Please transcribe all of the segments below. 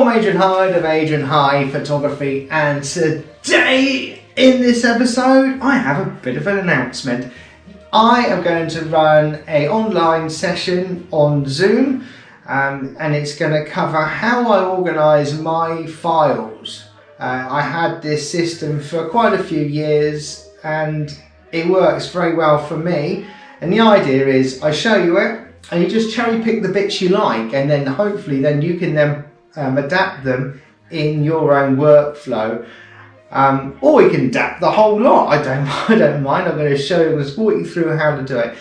Hello, I'm Adrian Hyde of Adrian Hyde Photography, and today in this episode I have a bit of an announcement. I am going to run an online session on Zoom and it's going to cover how I organise my files. I had this system for quite a few years and it works very well for me, and the idea is I show you it and you just cherry pick the bits you like, and then hopefully then you can then adapt them in your own workflow, or we can adapt the whole lot. I don't mind. I'm going to show you, walk you through how to do it.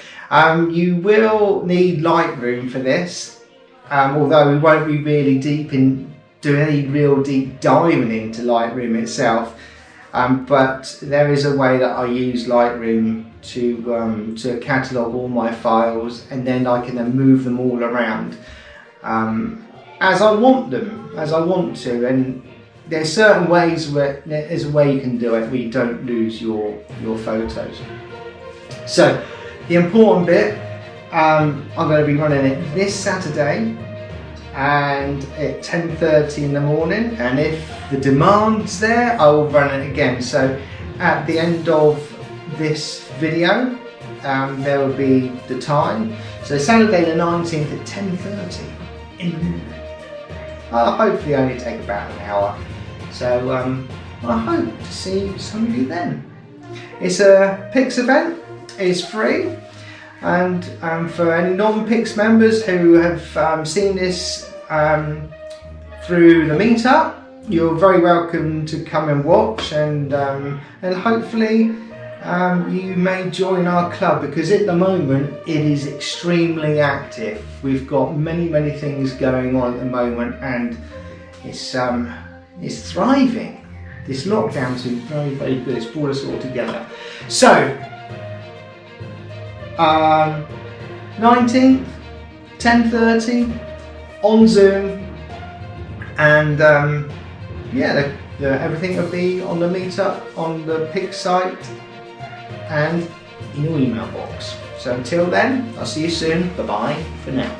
You will need Lightroom for this, although we won't be really do any real deep diving into Lightroom itself. But there is a way that I use Lightroom to catalogue all my files, and then I can then move them all around as I want to, and there's certain ways where there's a way you can do it where you don't lose your photos. So the important bit, I'm going to be running it this Saturday and at 10:30 in the morning, and if the demand's there I will run it again. So at the end of this video there will be the time. So Saturday the 19th at 10:30 in the morning. I'll hopefully only take about an hour, so I hope to see some of you then. It's a PIX event, it's free, and for any non-PIX members who have seen this through the meetup, you're very welcome to come and watch, and hopefully you may join our club, because at the moment it is extremely active. We've got many things going on at the moment, and it's thriving. This lockdown's been very good. It's brought us all together. So 19th, 10:30 on Zoom, and yeah, everything will be on the meetup on the PIX site and in your email box. So until then, I'll see you soon. Bye bye for now.